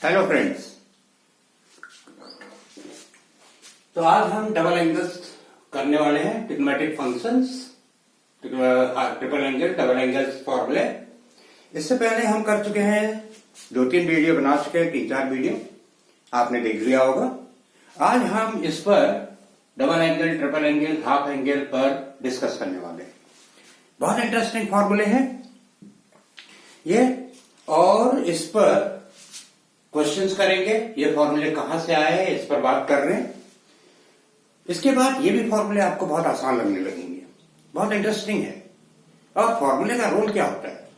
Hello friends. तो आज हम डबल एंगल्स करने वाले हैं, trigonometric functions, triple angle, double angles फॉर्मूले। इससे पहले हम कर चुके हैं, 2-3 वीडियो बना चुके हैं, 3-4 वीडियो आपने देख लिया होगा। आज हम इस पर double angle, triple angle, half angle पर डिस्कस करने वाले हैं। बहुत इंटरेस्टिंग फॉर्मूले हैं ये, और इस पर क्वेश्चंस करेंगे। ये फॉर्मूले कहां से आए हैं, इस पर बात कर रहे हैं। इसके बाद ये भी फॉर्मूले आपको बहुत आसान लगने लगेंगे, बहुत इंटरेस्टिंग है। और फॉर्मूले का रोल क्या होता है?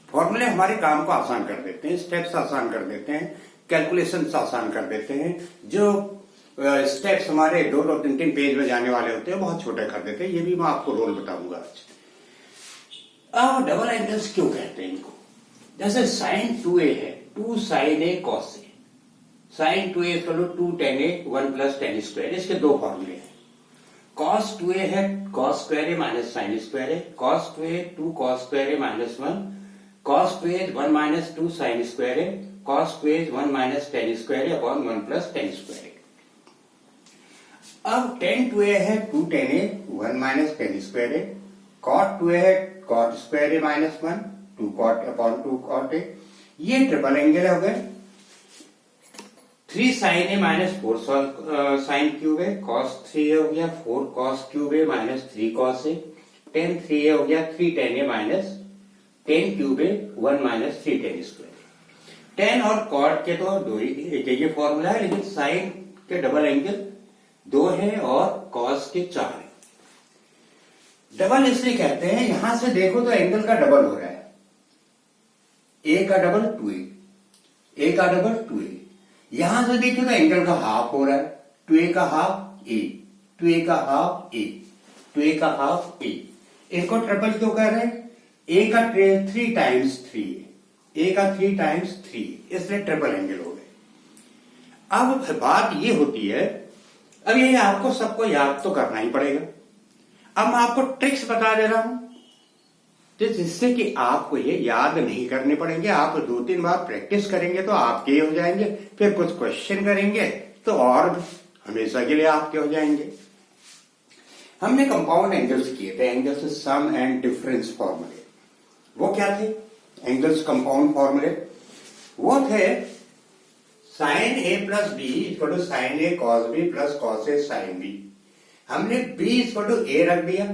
फॉर्मूले हमारे काम को आसान कर देते हैं, स्टेप्स आसान कर देते हैं, कैलकुलेशंस आसान कर देते हैं। जो स्टेप्स हमारे 2-3 पेज में जाने वाले होते हैं, बहुत छोटे कर देते हैं। ये भी मैं आपको रोल बताऊंगा आज। डबल एंगल्स क्यों कहते हैं इनको? जैसे साइन 2a है, 2 sin a cos a, sin 2a equal to 2 tan a 1 plus tan square. इसके दो फॉर्मूले हैं। cos 2a है cos square a minus sin square a, cos 2a 2 cos square a minus 1, cos 2a 1 minus 2 sin square a, cos 2a 1 minus tan square a upon 1 plus tan square a। अब tan 2a है 2 tan a 1 minus tan square a, cot 2a है cot square a minus 1, 2 cot upon 2 cot a। ये triple angle हो गए। 3 sin a minus 4 sin cube है, cos 3a हो गया 4 cos cube a minus 3 cos a, tan 3a हो गया 3 tan a minus 10 cube a 1 minus 3 tan square. tan और cot के तो दो ही ये फॉर्मूला है, लेकिन sin के डबल एंगल 2 है और cos के 4 है। डबल इसलिए कहते हैं, यहां से देखो तो एंगल का डबल हो रहा है। a का डबल 2a, a का डबल 2a। यहां से देखिए तो एंगल का हाफ हो रहा है, 2a का हाफ a, 2a का हाफ a, 2a का हाफ a। इनको ट्रिपल क्यों कह रहे हैं? a का 3 टाइम्स 3a, a का 3 टाइम्स 3, इसलिए ट्रिपल एंगल हो गए। अब बात ये होती है, अब ये आपको सबको याद तो करना ही पड़ेगा। अब मैं आपको ट्रिक्स बता दे रहा हूं, जिससे कि आपको ये याद नहीं करने पड़ेंगे। आप 2-3 बार प्रैक्टिस करेंगे तो आपके हो जाएंगे, फिर कुछ क्वेश्चन करेंगे तो और हमेशा के लिए आपके हो जाएंगे। हमने कंपाउंड एंगल्स किए थे, एंगल्स सम एंड डिफरेंस फॉर्मूले। वो क्या थे एंगल्स कंपाउंड फॉर्मूले? वो थे sine a plus b equal to sine a cos b plus cos a sine b. हमने b इक्वल टू ए रख दिया,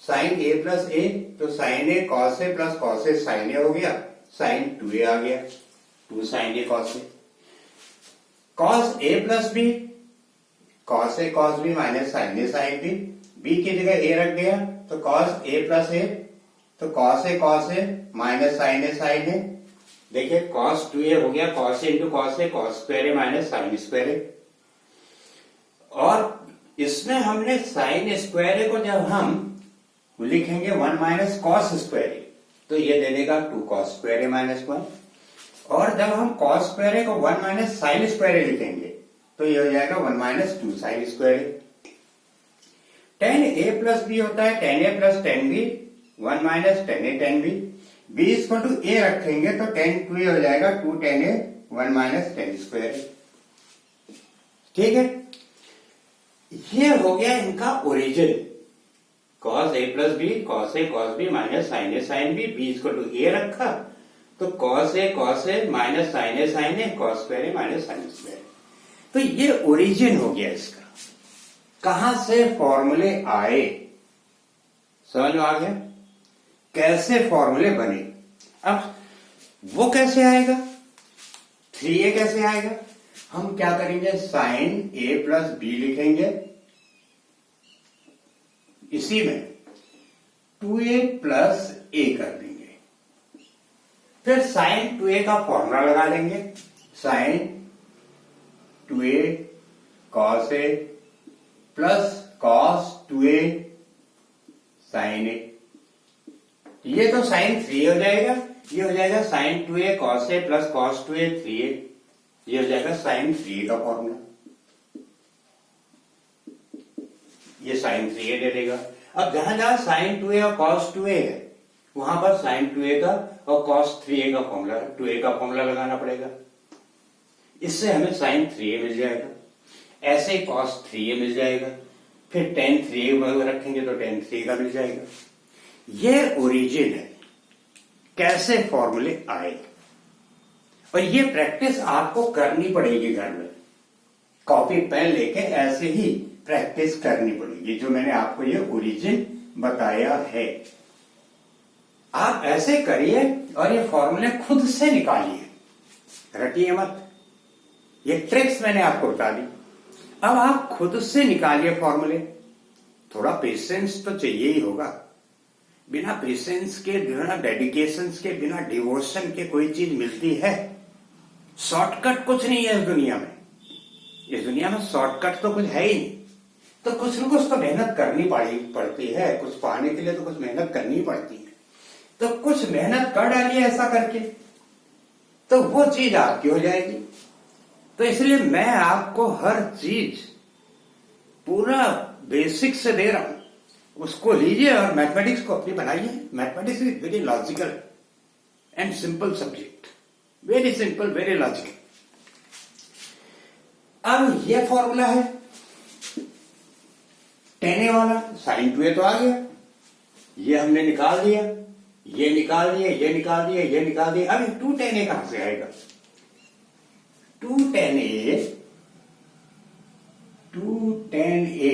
साइन ए प्लस ए, तो sine a cos a plus cos a sine a हो गया, sine 2a आ गया, 2 sine a cos a. Cos a plus b, cos a cos b minus sine a sine b, b की जगह ए रख दिया तो कॉस ए प्लस ए, तो cos A minus sine a sine ए। देखिए कॉस 2a हो गया cos A into cos a, cos square a minus sine square ए। और इसमें हमने साइन स्क्वायर ए को जब हम लिखेंगे 1 माइनस कॉस स्क्वायर ए, तो ये दे देगा 2 कॉस स्क्वायर ए माइनस 1। और जब हम कॉस स्क्वायर ए को 1 माइनस साइन स्क्वायर ए लिखेंगे तो ये हो जाएगा 1 minus 2 sign square a. tan a plus b होता है tan a plus tan b, 1 minus tan a tan b। b equal to a रखेंगे तो tan 2a हो जाएगा 2 tan a 1 minus tan square a. ठीक है, ये हो गया इनका origin. cos a plus b, cos b minus sine a sine b, b equal to a रखा तो cos a minus sine a sine a, cos square a minus sine square. तो ये ओरिजिन हो गया इसका। कहां से फॉर्मूले आए, समझ में आ गया कैसे फॉर्मूले बने। अब वो कैसे आएगा, 3a कैसे आएगा? हम क्या करेंगे, साइन a प्लस बी लिखेंगे, इसी में 2a प्लस a कर देंगे, फिर साइन 2a का फॉर्मूला लगा लेंगे, sine 2a cos a plus cos 2a sine a। ये तो साइन 3 हो जाएगा, ये हो जाएगा sine 2a cos a plus cos 2a 3a, ये हो जाएगा साइन 3a का फॉर्मूला। ये साइन 3a दे देगा। अब जहां जहां साइन 2a और कॉस 2a है, वहां पर साइन 2a का और कॉस 3a का फॉर्मूला 2a का फॉर्मूला लगाना पड़ेगा। इससे हमें साइन 3a मिल जाएगा, ऐसे कॉस 3a मिल जाएगा, फिर टेन 3a रखेंगे तो टेन 3 का मिल जाएगा। ये ओरिजिन है कैसे फॉर्मूले आए, और ये प्रैक्टिस आपको करनी पड़ेगी घर में, कॉपी पेन लेके ऐसे ही प्रैक्टिस करनी पड़ेगी। जो मैंने आपको ये ओरिजिन बताया है, आप ऐसे करिए और ये फॉर्मूले खुद से निकालिए, रटिए मत। ये ट्रिक्स मैंने आपको बता दी, अब आप खुद से निकालिए फॉर्मूले। थोड़ा पेशेंस तो चाहिए ही होगा, बिना पेशेंस के, बिना डेडिकेशन के, बिना डिवोशन के कोई चीज मिलती है? शॉर्टकट कुछ नहीं है इस दुनिया में। इस दुनिया में शॉर्टकट तो कुछ है ही नहीं, तो कुछ न कुछ तो मेहनत करनी पड़ती है, कुछ पाने के लिए तो कुछ मेहनत करनी पड़ती है। तो कुछ मेहनत कर डालिए ऐसा करके, तो वो चीज आपकी हो जाएगी। तो इसलिए मैं आपको हर चीज पूरा बेसिक से दे रहा हूं, उसको लीजिए और मैथमेटिक्स को अपनी बनाइए। Mathematics is very logical and simple subject, very simple, very logical. अब ये फॉर्मूला है टेन ए वाला, साइन 2a तो आ गया, ये हमने निकाल दिया, ये निकाल दिया, ये निकाल दिया, ये निकाल दिया। अब 2 tan a कहां से आएगा? 2 tan a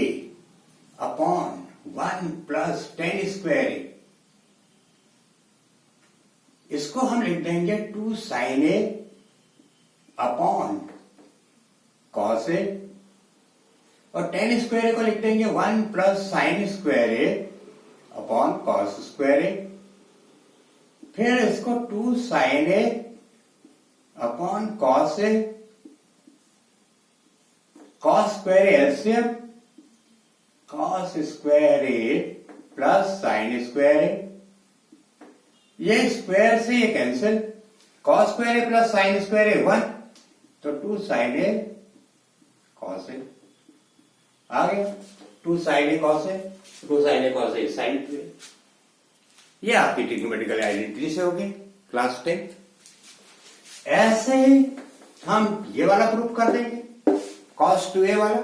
upon 1 plus tan square a, इसको हम लिख देंगे 2 sin a upon cos a, और टेन स्क्वायर को लिख देंगे 1 plus sine square a upon cos square a, फिर इसको 2 sine a upon cos a, cos square a LCM, cos square a plus sine square a, ये square से ये cancel, cos square a plus sine square a 1, तो 2 sine a cos ए आ गया। 2 sine a cos A, 2 sine a cos a sign 2a। ये आपकी trigonometrical identity से होगी class 10। ऐसे ही हम ये वाला प्रूफ कर देंगे, कॉस 2a वाला,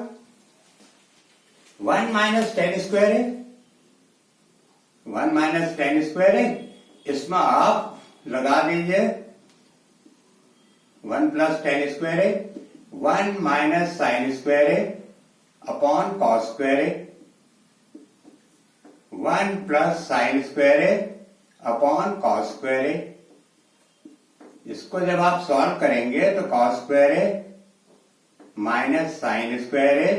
1 माइनस टेन स्क्वायर है, 1 माइनस टेन स्क्वायर है, इसमें आप लगा दीजिए 1 प्लस टेन स्क्वायर है, 1 माइनस साइन स्क्वायर है अपॉन कॉस स्क्वायर है, 1 प्लस साइन स्क्वायर है अपॉन कॉस स्क्वायर है। इसको जब आप सॉल्व करेंगे तो कॉस स्क्वायर है माइनस साइन स्क्वायर है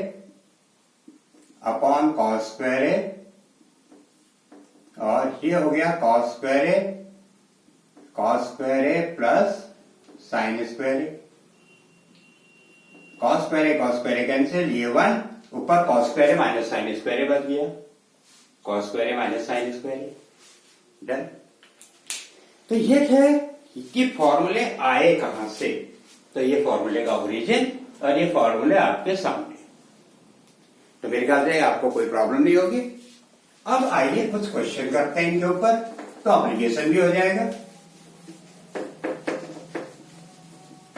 अपॉन कॉस स्क्वायर है, और ये हो गया कॉस स्क्वायर है, कॉस स्क्वायर है प्लस साइन स्क्वायर है, कॉस स्क्वायर है, कॉस स्क्वायर है कैंसिल, ये 1 ऊपर कॉस स्क्वायर है माइनस साइन स्क्वायर है बच गया, कॉस स्क्वायर है माइनस साइन स्क्वायर है, डन। तो ये थे कि फॉर्मूले आए कहां से, तो ये फॉर्मूले का ओरिजिन और ये फॉर्मूले आपके सामने, तो मेरे ख्याल से आपको कोई प्रॉब्लम नहीं होगी। अब आइए कुछ क्वेश्चन करते हैं इनके ऊपर, तो एप्लीकेशन भी हो जाएगा।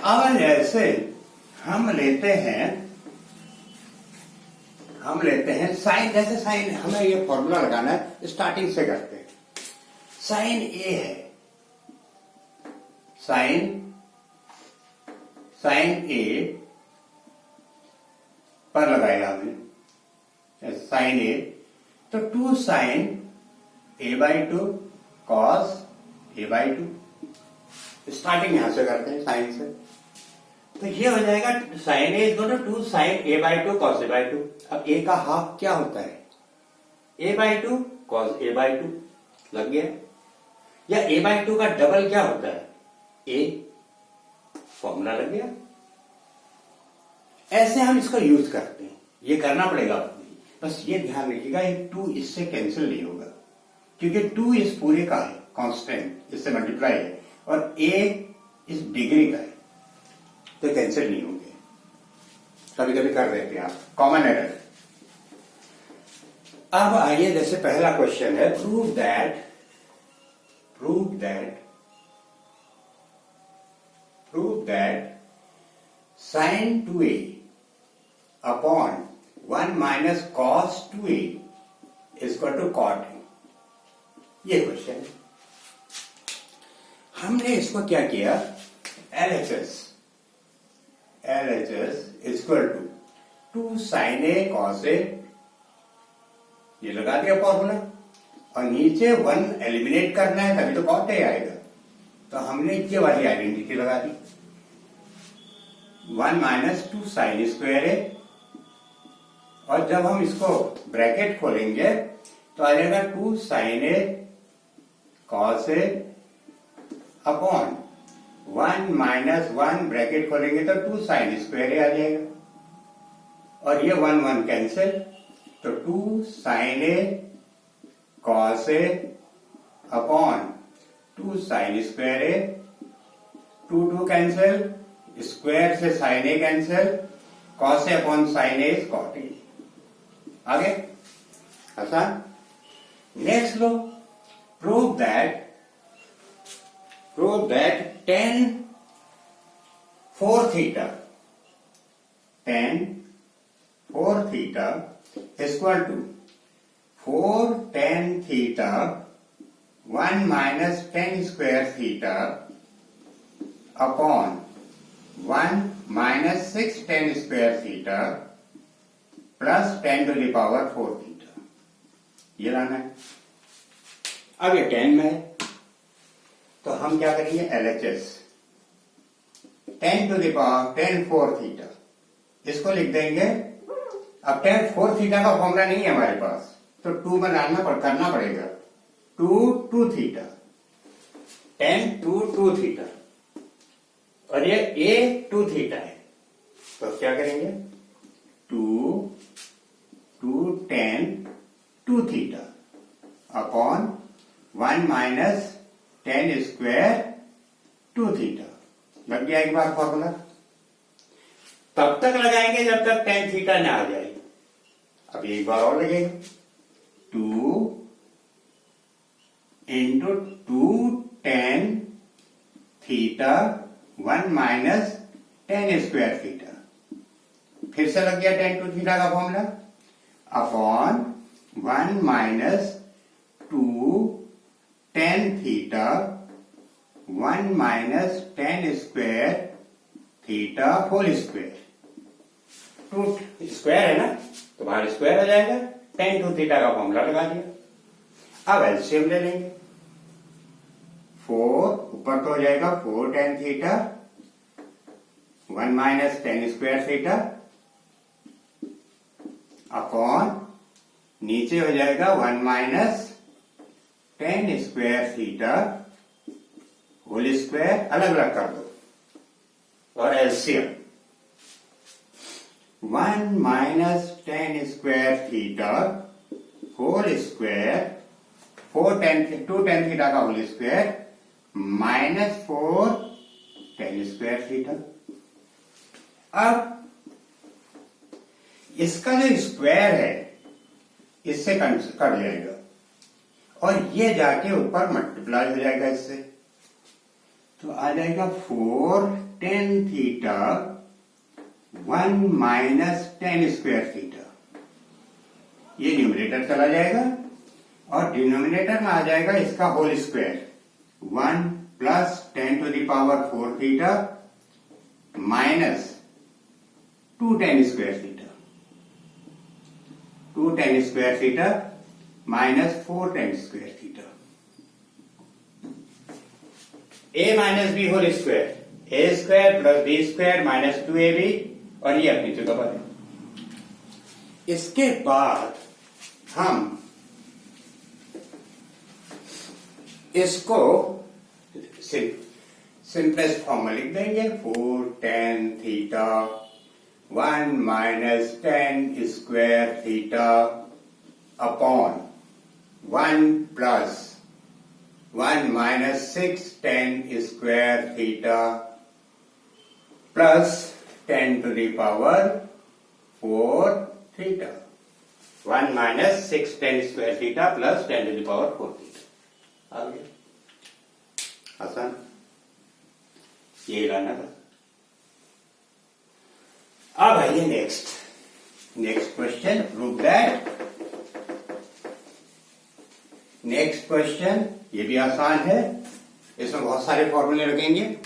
अब जैसे हम लेते हैं साइन, जैसे साइन हमें ये फॉर्मूला लगाना है, स्टार्टिंग से करते हैं। साइन ए है, साइन ए पर लगाया हमने साइन ए, तो 2 sine a by 2 cos a by 2, starting यहां से करते हैं साइन से, तो ये हो जाएगा sine a equal to 2 sine a by 2 cos a by 2। अब ए का हाफ क्या होता है? A by 2 cos a by 2, लग गया। या ए बाई 2 का डबल क्या होता है? ए, फॉर्मूला लग गया। ऐसे हम इसको यूज करते हैं, ये करना पड़ेगा आपको, बस ये ध्यान रखिएगा ये 2 इससे कैंसिल नहीं होगा, क्योंकि 2 इस पूरे का है कांस्टेंट, इससे मल्टीप्लाई है, और ए इस डिग्री का है, तो कैंसिल नहीं होंगे। कभी कभी कर देते हैं आप, कॉमन एरर। अब आइए, जैसे पहला क्वेश्चन है, prove that sine 2a upon 1 minus cos 2a equal to cot a। ये क्वेश्चन है। हमने इसको क्या किया, LHS equal to 2 sine a cos a, ये लगा दिया फॉर्मूला, और नीचे 1 एलिमिनेट करना है तभी तो कॉट a आएगा, तो हमने ये वाली आइडेंटिटी लगा दी, 1 माइनस 2 साइन स्क्वायर a, और जब हम इसको ब्रैकेट खोलेंगे तो आ जाएगा 2 sine a cos a upon 1 minus 1 bracket खोलेंगे तो 2 साइन स्क्वायर a आ जाएगा, और ये 1 1 कैंसिल, तो 2 sine a cos a upon 2 sign square a, 2 2 cancel, square से sine a cancel, cos a upon sine a is cot a। आगे आसान। Next लो, prove that tan 4 theta equal to 4 tan theta 1 minus tan square theta upon 1 minus 6 tan square theta plus 10 to the power 4 theta, ये लाना है। अब ये 10 में है तो हम क्या करेंगे, LHS 10 to the power 10 4 theta, इसको लिख देंगे। अब 10 4 थीटा का फॉर्मूला नहीं है हमारे पास, तो 2 में करना पड़ेगा, 2 2 थीटा, 10 2 2 थीटा, और ये A 2 थीटा है, तो क्या करेंगे, 2 2 10 2 theta upon 1 minus 10 square 2 theta. लग गया एक बार फॉर्मूला, तब तक लगाएंगे जब तक 10 थीटा ना आ जाए। अब एक बार और लगेगा, 2 into 2 10 theta 1 minus 10 square theta, फिर से लग गया 10 टू थीटा का formula, upon 1 minus 2 10 theta 1 minus 10 square theta whole square, 2 square है ना तो बाहर स्क्वायर हो जाएगा, 10 टू थीटा का फॉर्मूला लगा दिया। अब एलसीएम ले लेंगे, 4 ऊपर तो हो जाएगा 4 tan theta 1 minus 10 square theta upon नीचे हो जाएगा 1 minus 10 square theta whole square, अलग अलग कर दो, और LCM 1 minus 10 square theta whole square 2 tan theta का whole square minus 4 tan square theta. अब इसका जो स्क्वायर है इससे कट जाएगा, और ये जाके ऊपर मल्टीप्लाई हो जाएगा इससे, तो आ जाएगा 4 tan theta 1 minus 10 square theta, ये न्यूमरेटर चला जाएगा, और डिनोमिनेटर में आ जाएगा इसका whole square 1 plus 10 to the power 4 theta minus 2 tan square theta, 2 tan square theta minus 4 tan square theta, a minus b whole square, a square plus b square minus 2ab, और ये अपनी जगह पर है। इसके बाद हम इसको सिंपलेस्ट फॉर्म में लिख देंगे, 4 tan theta 1 minus 10 square theta upon 1 plus 1 minus 6 tan square theta plus 10 to the power 4 theta, 1 minus 6 tan square theta plus 10 to the power 4 theta. आ गया आसान, ये लाना था। अब आइए next question, prove that. Next question ये भी आसान है, इसमें बहुत सारे फॉर्मूले लगेंगे,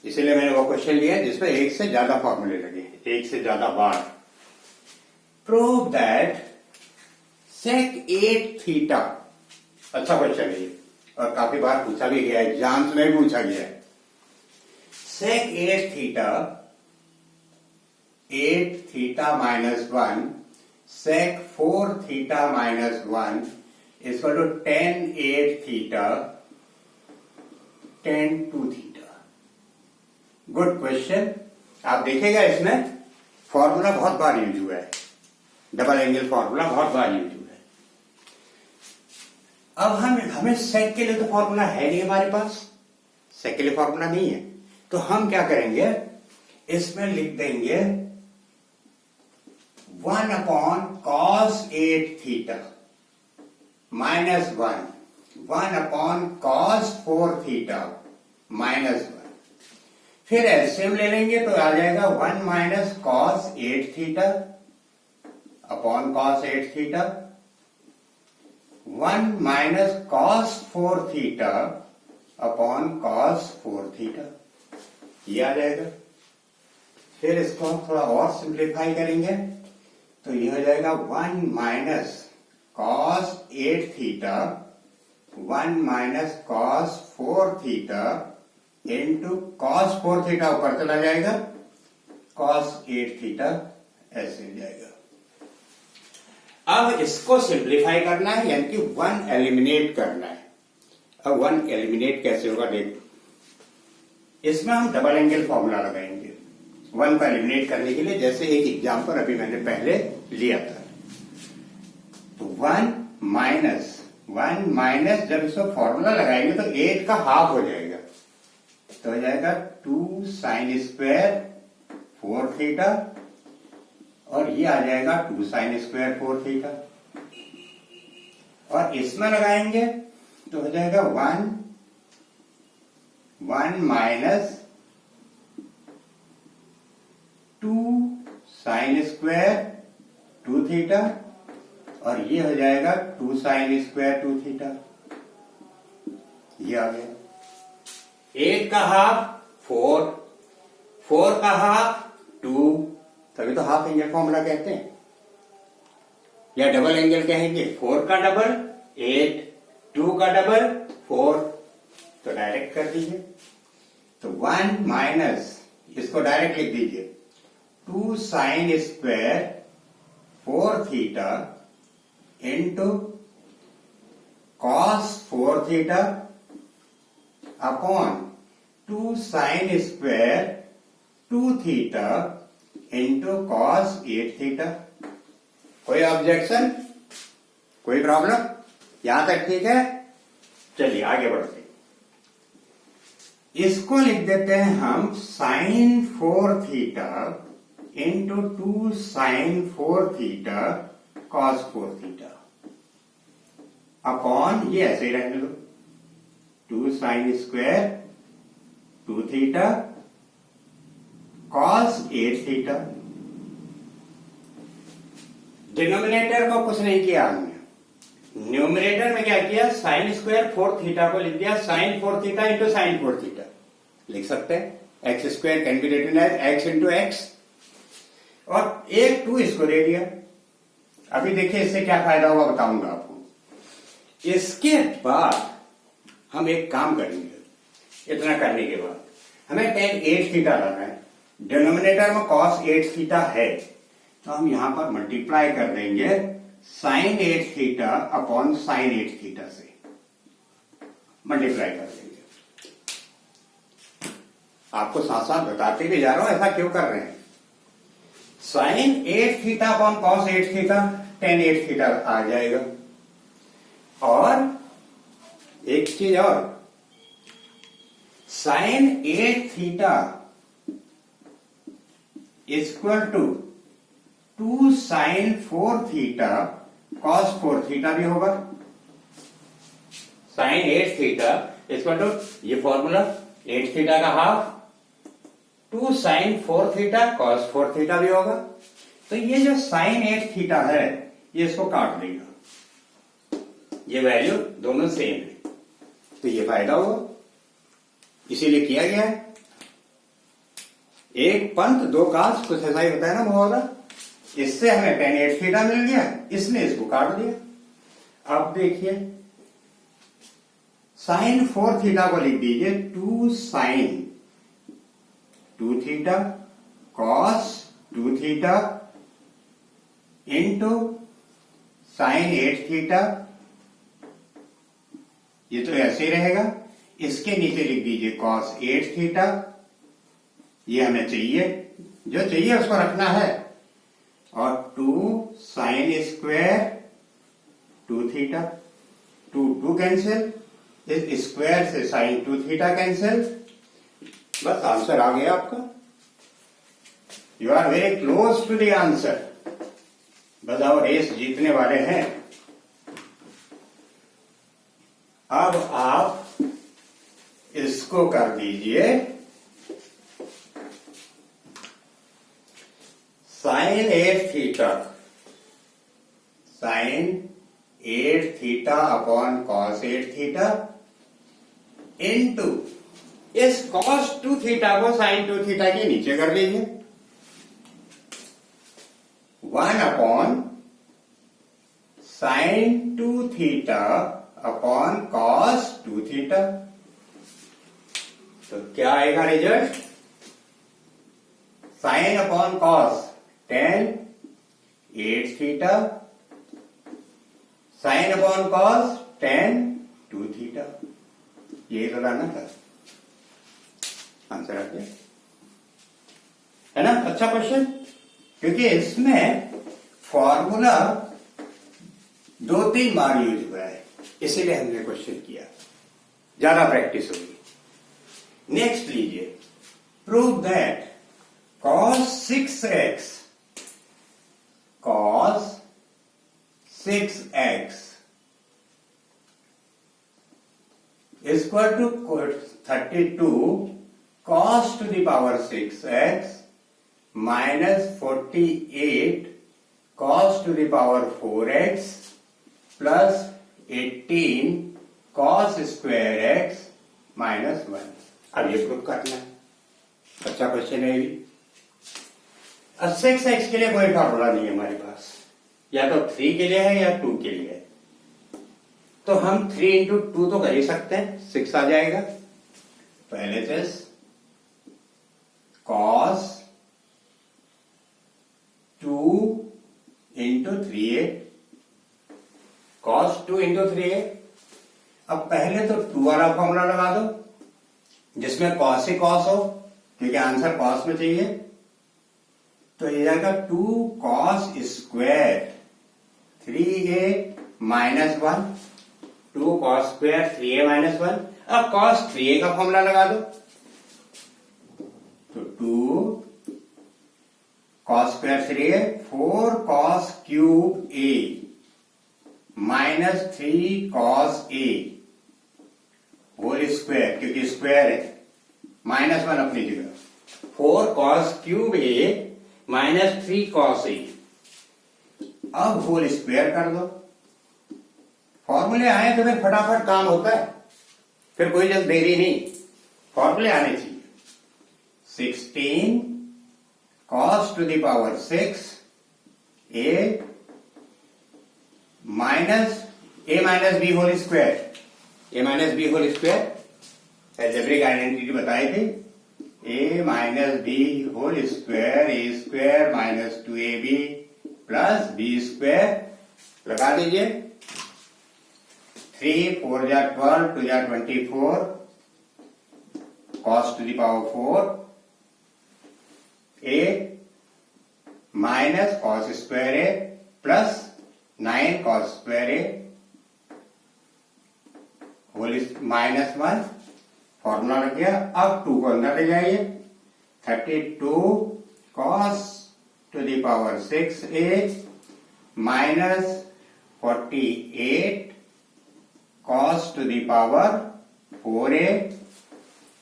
इसीलिए मैंने वो क्वेश्चन लिया जिसमें एक से ज्यादा फॉर्मूले लगे, एक से ज्यादा बार। प्रूव दैट sec 8 थीटा, अच्छा क्वेश्चन है ये और काफी बार पूछा भी गया है, एग्जाम्स में भी पूछा गया है। sec 8 theta minus 1 sec 4 theta minus 1 equal to tan 8 theta tan 2 theta. Good question. आप देखेगा इसमें फॉर्मूला बहुत बार यूज हुआ है, डबल एंगल फॉर्मूला बहुत बार यूज हुआ है। अब हमें सेक के लिए तो फॉर्मूला है नहीं हमारे पास, सेक के लिए फॉर्मूला नहीं है, तो हम क्या करेंगे, इसमें लिख देंगे 1 upon cos 8 theta minus 1 upon cos 4 theta minus 1। फिर एलसीएम ले लेंगे तो आ जाएगा 1 minus cos 8 theta upon cos 8 theta, 1 minus cos 4 theta upon cos 4 theta, ये आ जाएगा। फिर इसको हम थोड़ा और सिंप्लीफाई करेंगे तो ये हो जाएगा 1 minus cos 8 theta 1 minus cos 4 theta into cos 4 theta ऊपर चला जाएगा, cos 8 थीटा ऐसे जाएगा। अब इसको सिंप्लीफाई करना है, यानी कि 1 एलिमिनेट करना है। अब 1 एलिमिनेट कैसे होगा देखो, इसमें हम डबल एंगल फॉर्मूला लगाएंगे 1 को एलिमिनेट करने के लिए, जैसे एक एग्जांपल अभी मैंने पहले लिया था। तो 1 माइनस जब इसको फॉर्मूला लगाएंगे तो 8 का हाफ हो जाएगा, तो हो जाएगा 2 साइन स्क्वायर 4 थीटा और ये आ जाएगा 2 साइन स्क्वायर 4 थीटा, और इसमें लगाएंगे तो हो जाएगा 1 माइनस 2 साइन स्क्वायर 2 थीटा और ये हो जाएगा 2 साइन स्क्वायर 2 थीटा, ये आ गया। 8 का हाफ 4 का हाफ 2, तभी तो हाफ एंगल फॉर्मूला कहते हैं, या डबल एंगल कहेंगे। 4 का डबल 8, 2 का डबल 4, तो डायरेक्ट कर दीजिए। तो 1 माइनस, इसको डायरेक्ट लिख दीजिए, 2 sine square 4 theta into cos 4 theta upon 2 sign square 2 theta into cos 8 theta. कोई ऑब्जेक्शन, कोई प्रॉब्लम, यहां तक ठीक है? चलिए आगे बढ़ते हैं। इसको लिख देते हैं हम sine 4 theta into 2 sine 4 theta cos 4 theta upon, ये ऐसे ही रहने दो, 2 sign square 2 theta cos 8 theta. Denominator को कुछ नहीं किया हमने, न्यूमरेटर में क्या किया, साइन स्क्वायर 4 थीटा को लिख दिया sine 4 theta into sine 4 theta. लिख सकते हैं x square can be written as x into x, और एक 2 इसको दे दिया। अभी देखिए इससे क्या फायदा होगा बताऊंगा आपको। इसके बाद हम एक काम करेंगे, इतना करने के बाद हमें tan 8 थीटा लाना है, डिनोमिनेटर में cos 8 थीटा है, तो हम यहां पर मल्टीप्लाई कर देंगे sine 8 theta upon sine 8 theta से मल्टीप्लाई कर देंगे। आपको साथ साथ बताते भी जा रहा हूं ऐसा क्यों कर रहे हैं। Sine 8 theta upon cos 8 theta tan 8 theta आ जाएगा, और एक चीज और, sine 8 theta equal to 2 sine 4 theta cos 4 theta भी होगा। साइन 8 थीटा इक्वल टू, ये फॉर्मूला 8 थीटा का half 2 sine 4 theta cos 4 theta भी होगा। तो ये जो साइन 8 थीटा है ये इसको काट देगा, ये वैल्यू दोनों सेम है, तो ये फायदा होगा, इसीलिए किया गया है। एक पंथ दो काज, कुछ ऐसा ही होता है ना मुहावरा। इससे हमें tan 8 थीटा मिल गया, इसने इसको काट दिया। अब देखिए साइन 4 थीटा को लिख दीजिए 2 sine 2 theta cos 2 theta into sine 8 theta, ये तो ऐसे ही रहेगा। इसके नीचे लिख दीजिए कॉस 8 थीटा, ये हमें चाहिए, जो चाहिए उसको रखना है। और 2 साइन स्क्वायर 2 थीटा, 2 कैंसिल, इस स्क्वायर से साइन 2 थीटा कैंसिल, बस आंसर आ गया आपका। You are very close to the answer, बस अब रेस जीतने वाले हैं। अब आप इसको कर दीजिए sine 8 theta, sine 8 theta upon cos 8 theta into इस कॉस 2 थीटा को साइन 2 थीटा के नीचे कर लीजिए, 1 upon sine 2 theta upon cos 2 theta. तो क्या आएगा result? Sine upon cos tan 8 theta, sine upon cos tan 2 theta, यही तो लाना था, आंसर आ गया है ना। अच्छा क्वेश्चन, क्योंकि इसमें फॉर्मूला 2-3 बार यूज हुआ है, इसीलिए हमने क्वेश्चन किया, ज्यादा प्रैक्टिस होगी। नेक्स्ट लीजिए, prove that cos 6x is equal to 32 cos to the power 6x minus 48 cos to the power 4x plus 18 cos square x minus 1। अब ये प्रूफ करना है, अच्छा क्वेश्चन है ये। अब 6x के लिए कोई फॉर्मूला नहीं है हमारे पास, या तो 3 के लिए है या 2 के लिए है, तो हम 3 इंटू 2 तो कर ही सकते हैं, 6 आ जाएगा। पहले से cos 2 into 3a, cos 2 into 3a। अब पहले तो 2 वाला फॉर्मूला लगा दो जिसमें cos ही cos हो, क्योंकि आंसर cos में चाहिए, तो ये जाएगा 2 cos square 3a minus 1, 2 cos square 3a minus 1। अब cos 3a का फॉर्मूला लगा दो, तो 2 cos square 3a 4 cos cube a minus 3 cos a whole square, क्योंकि स्क्वायर है, माइनस 1 अपनी जगह, 4 cos cube a minus 3 cos a। अब होल स्क्वायर कर दो, फॉर्मूले आए तो फिर फटाफट काम होता है, फिर कोई जल्द देरी नहीं, फॉर्मूले आने चाहिए। 16 cos to the power 6 a minus b whole square, a minus b whole square, algebraic identity बताई थी, a minus b whole square, a square minus 2ab plus b square लगा दीजिए। 3 4 जा 12 2 जा 24 cos to the power 4 a minus cos square a plus 9 cos square a whole minus 1, formula लग गया। अब 2 को अंदर ले जाइए, 32 cos to the power 6a minus 48 cos to the power 4a,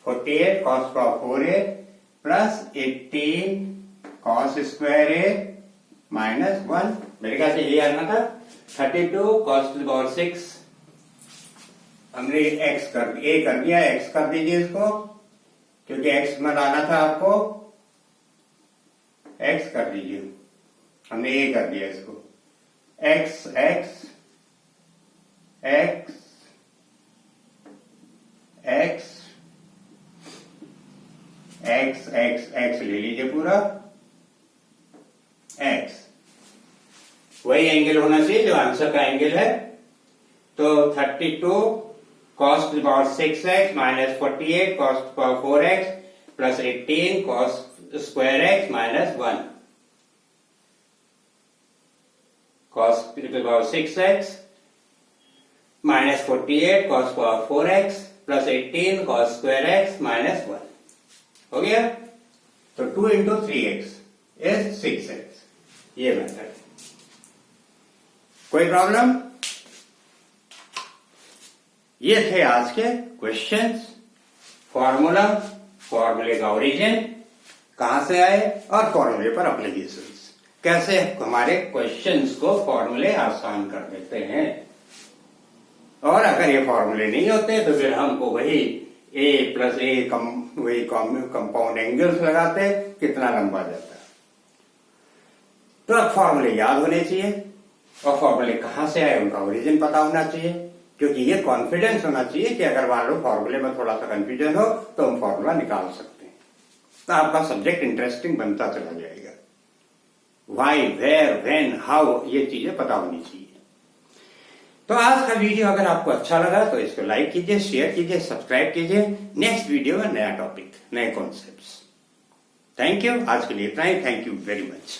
48 cos power 4a plus 18 cos square a minus 1। मेरे ख्याल से ये आना था 32 कॉस टू द पावर 6। हमने एक्स कर ए कर दिया, एक्स कर दीजिए इसको, क्योंकि एक्स में लाना था आपको, एक्स कर दीजिए। हमने ए कर दिया इसको, x x x x x x x ले लीजिए पूरा, एक्स वही एंगल होना चाहिए जो आंसर का एंगल है। तो 32 cos to the power 6x minus 48 cos to the power 4x plus 18 cos square x minus 1 cos to the power 6x minus 48 cos to the power 4x plus 18 cos square x minus 1 हो गया। तो 2 into 3x is 6x, ये method. कोई problem? ये थे आज के questions. Formula, फॉर्मूले का ओरिजिन कहां से आए और फॉर्मूले पर एप्लीकेशंस, कैसे हमारे क्वेश्चंस को फॉर्मूले आसान कर देते हैं। और अगर ये फॉर्मूले नहीं होते तो फिर हमको वही a प्लस ए वही कंपाउंड एंगल्स लगाते, कितना लंबा जाता। तो अब फॉर्मूले याद होने चाहिए और फॉर्मूले कहां से आए उनका ओरिजिन पता होना चाहिए, क्योंकि ये कॉन्फिडेंस होना चाहिए कि अगर मान लो फॉर्मूले में थोड़ा सा कंफ्यूजन हो तो हम फॉर्मूला निकाल सकते हैं। तो आपका सब्जेक्ट इंटरेस्टिंग बनता चला जाएगा। व्हाई, वेयर, व्हेन, हाउ, ये चीजें पता होनी चाहिए। तो आज का वीडियो अगर आपको अच्छा लगा तो इसको लाइक कीजिए, शेयर कीजिए, सब्सक्राइब कीजिए। नेक्स्ट वीडियो में नया टॉपिक, नए कॉन्सेप्ट्स। Thank you. आज के लिए इतना ही। Thank you very much.